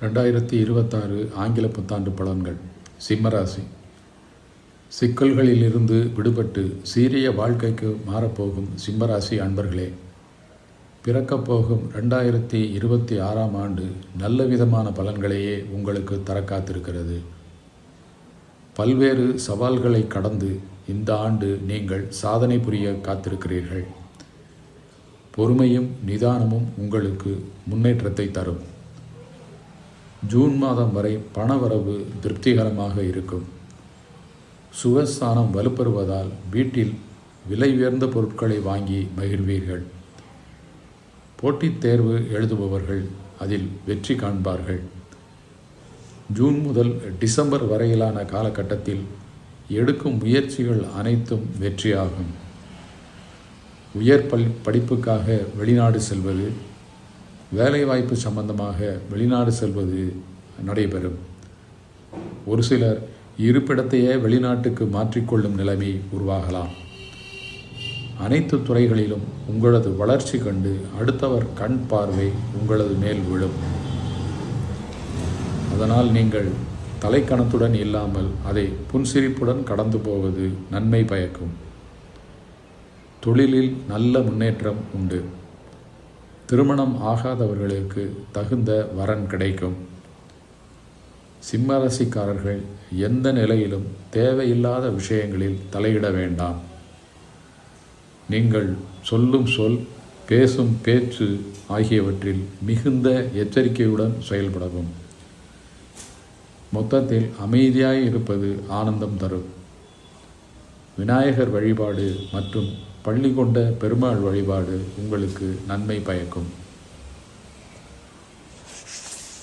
2026 ஆங்கில புத்தாண்டு பலன்கள். சிம்மராசி. சிக்கல்களிலிருந்து விடுபட்டு சீரிய வாழ்க்கைக்கு மாறப்போகும் சிம்மராசி அன்பர்களே, பிறக்கப்போகும் 2026 ஆண்டு நல்ல விதமான பலன்களையே உங்களுக்கு தர காத்திருக்கிறது. பல்வேறு சவால்களை கடந்து இந்த ஆண்டு நீங்கள் சாதனை புரிய காத்திருக்கிறீர்கள். பொறுமையும் நிதானமும் உங்களுக்கு முன்னேற்றத்தை தரும். ஜூன் மாதம் வரை பணவரவு திருப்திகரமாக இருக்கும். சுகஸ்தானம் வலுப்பெறுவதால் வீட்டில் விலை உயர்ந்த பொருட்களை வாங்கி மகிழ்வீர்கள். போட்டித் தேர்வு எழுதுபவர்கள் அதில் வெற்றி காண்பார்கள். ஜூன் முதல் டிசம்பர் வரையிலான காலகட்டத்தில் எடுக்கும் முயற்சிகள் அனைத்தும் வெற்றியாகும். உயர் படிப்புக்காக வெளிநாடு செல்வது, வேலைவாய்ப்பு சம்பந்தமாக வெளிநாடு செல்வது நடைபெறும். ஒரு சிலர் இருப்பிடத்தையே வெளிநாட்டுக்கு மாற்றிக்கொள்ளும் நிலைமை உருவாகலாம். அனைத்து துறைகளிலும் உங்களது வளர்ச்சி கண்டு அடுத்தவர் கண் பார்வை உங்களது மேல் விழும். அதனால் நீங்கள் தலைக்கணத்துடன் இல்லாமல் அதை புன்சிரிப்புடன் கடந்து போவது நன்மை பயக்கும். தொழிலில் நல்ல முன்னேற்றம் உண்டு. திருமணம் ஆகாதவர்களுக்கு தகுந்த வரன் கிடைக்கும். சிம்மராசிக்காரர்கள் எந்த நிலையிலும் தேவையில்லாத விஷயங்களில் தலையிட வேண்டாம். நீங்கள் சொல்லும் சொல், பேசும் பேச்சு ஆகியவற்றில் மிகுந்த எச்சரிக்கையுடன் செயல்படவும். மொத்தத்தில் அமைதியாய் இருப்பது ஆனந்தம் தரும். விநாயகர் வழிபாடு மற்றும் பள்ளி கொண்ட பெருமாள் வழிபாடு உங்களுக்கு நன்மை பயக்கும்.